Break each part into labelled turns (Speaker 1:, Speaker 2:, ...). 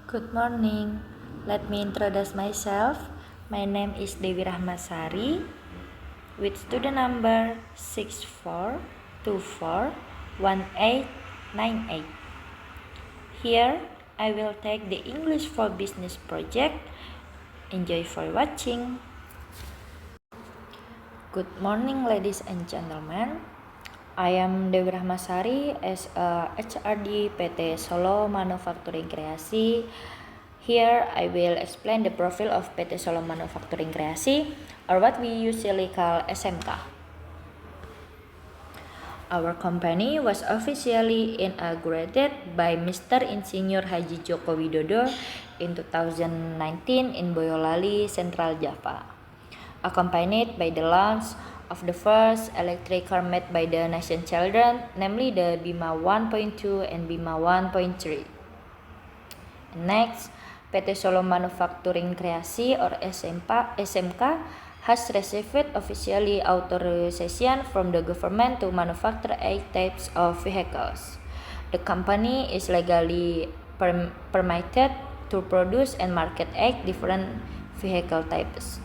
Speaker 1: Good morning. Let me introduce myself. My name is Dewi Rahmasari with student number 64241898. Here I will take the English for Business project. Enjoy for watching. Good morning, ladies and gentlemen. I am Dewi Rahmasari as a HRD PT Solo Manufacturing Kreasi. Here I will explain the profile of PT Solo Manufacturing Kreasi, or what we usually call SMK. Our company was officially inaugurated by Mr. Insinyur Haji Joko Widodo in 2019 in Boyolali, Central Java, accompanied by the launch of the first electric car made by the nation children, namely the Bima 1.2 and Bima 1.3. Next, PT Solo Manufacturing Kreasi or SMK has received officially authorization from the government to manufacture 8 types of vehicles. The company is legally permitted to produce and market 8 different vehicle types,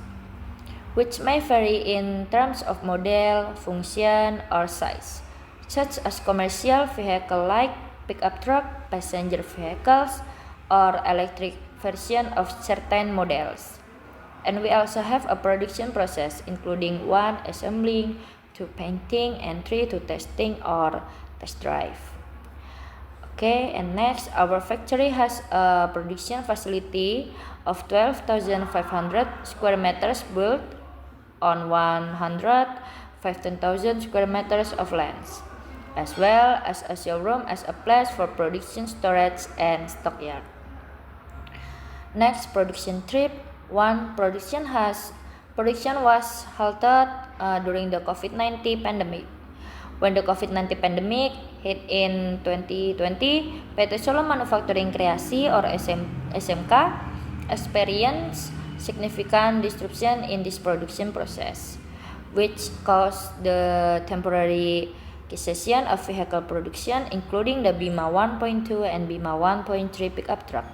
Speaker 1: which may vary in terms of model, function, or size, such as commercial vehicle like pickup truck, passenger vehicles, or electric version of certain models. And we also have a production process including 1. Assembling, 2. Painting, and 3. To testing or test drive. Okay, and next, our factory has a production facility of 12,500 square meters built on 115,000 square meters of land, as well as a showroom as a place for production storage and stockyard. Next, production trip 1. Production was halted during the COVID-19 pandemic. When the COVID-19 pandemic hit in 2020, PT Solo Manufacturing Kreasi or SMK experienced significant disruption in this production process, which caused the temporary cessation of vehicle production, including the Bima 1.2 and Bima 1.3 pickup truck.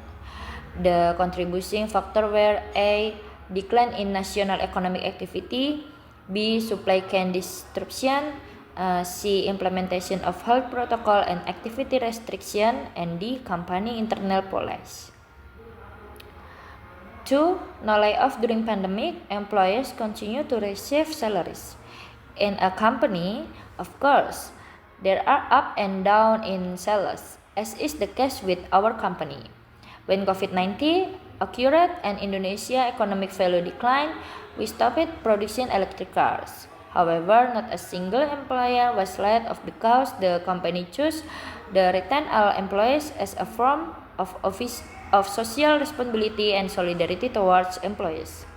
Speaker 1: The contributing factors were A. Decline in national economic activity, B. Supply chain disruption, C. Implementation of health protocol and activity restriction, and D. Company internal policy. 2. No layoff during pandemic. Employees continue to receive salaries. In a company, of course, there are up and down in sales, as is the case with our company. When COVID-19 occurred and Indonesia economic value declined, we stopped producing electric cars. However, not a single employer was laid off because the company chose to retain all employees as a form of social responsibility and solidarity towards employees.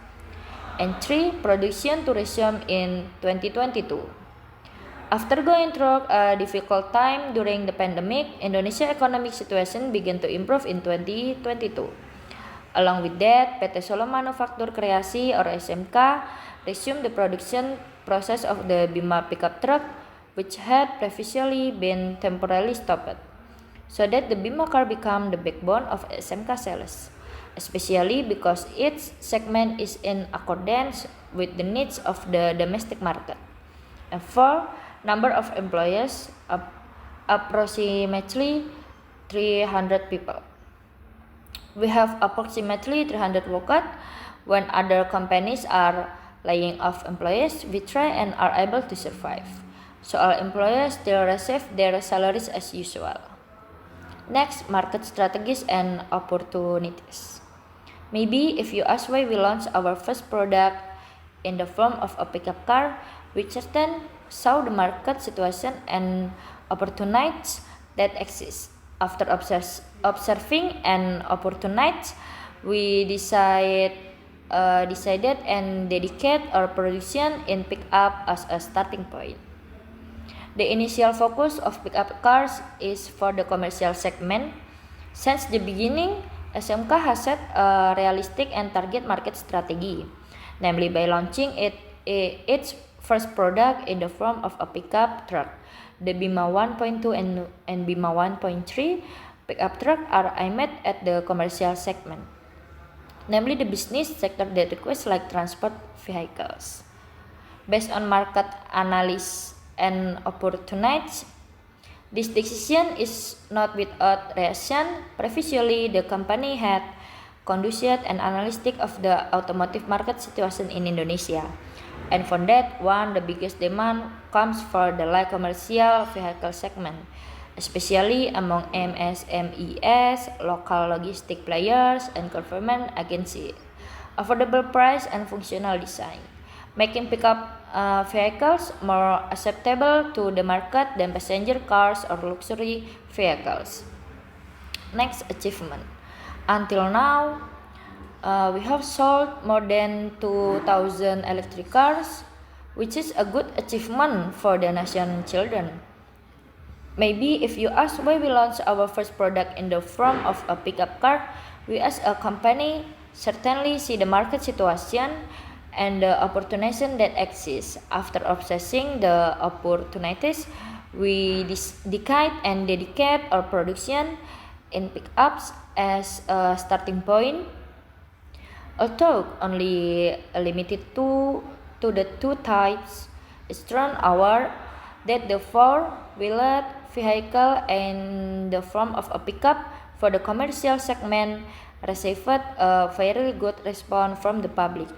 Speaker 1: And 3. Production to resume in 2022. After going through a difficult time during the pandemic, Indonesia's economic situation began to improve in 2022. Along with that, PT Solo Manufacturing Kreasi or SMK resumed the production process of the Bima pickup truck, which had previously been temporarily stopped, so that the Bima car became the backbone of SMK sales, especially because its segment is in accordance with the needs of the domestic market. And 4. Number of employees, approximately 300 people. We have approximately 300 workers. When other companies are laying off employees, we try and are able to survive. So all employees still receive their salaries as usual. Next, market strategies and opportunities. Maybe if you ask why we launched our first product in the form of a pickup car, we certainly saw the market situation and opportunities that exist. After observing an opportunity, we decided and dedicate our production in pickup as a starting point. The initial focus of pickup cars is for the commercial segment. Since the beginning, SMK has set a realistic and target market strategy, namely by launching its first product in the form of a pickup truck, the Bima 1.2 and Bima 1.3, pickup trucks are aimed at the commercial segment, namely the business sector that requires light transport vehicles. Based on market analysis and opportunities, this decision is not without reason. Previously, the company had conducted an analysis of the automotive market situation in Indonesia, and found that the biggest demand comes for the light commercial vehicle segment, especially among MSMEs, local logistic players, and government agencies. Affordable price and functional design, making pickup vehicles more acceptable to the market than passenger cars or luxury vehicles. Next achievement. Until now, we have sold more than 2,000 electric cars, which is a good achievement for the nation children. Maybe if you ask why we launched our first product in the form of a pickup car, we as a company certainly see the market situation and the opportunities that exist. After assessing the opportunities, we decide and dedicate our production in pickups as a starting point. Although only limited to the two types, it's turned out that the four-wheeled vehicle in the form of a pickup for the commercial segment received a very good response from the public.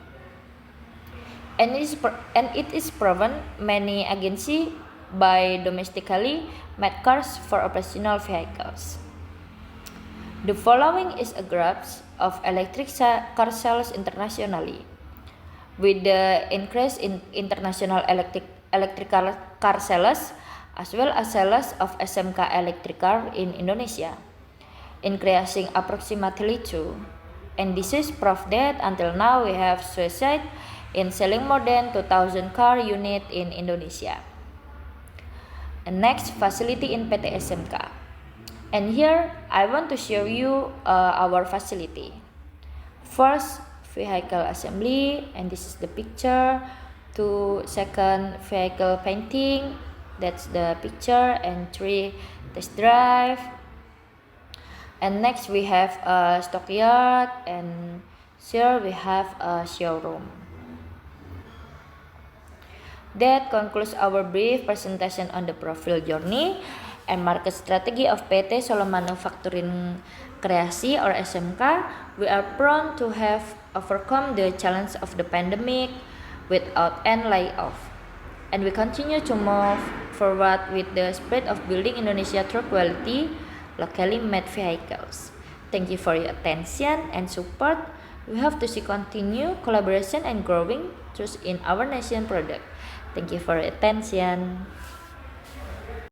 Speaker 1: And it is proven many agencies buy domestically made cars for operational vehicles. The following is a graph of electric car sales internationally. With the increase in international electric car sales, as well as sales of SMK electric car in Indonesia, increasing approximately 2. And this is proof that until now we have succeeded in selling more than 2,000 car units in Indonesia. And next, facility in PT SMK. And here I want to show you our facility. First, vehicle assembly, and this is the picture. Second, vehicle painting, that's the picture. And 3, test drive. And next we have a stockyard, and here we have a showroom. That concludes our brief presentation on the profile journey and market strategy of PT Solo Manufacturing Kreasi or SMK. We are proud to have overcome the challenge of the pandemic without any layoff, and we continue to move forward with the spirit of building Indonesia through quality, locally made vehicles. Thank you for your attention and support. We have to see continue collaboration and growing trust in our nation product. Thank you for your attention.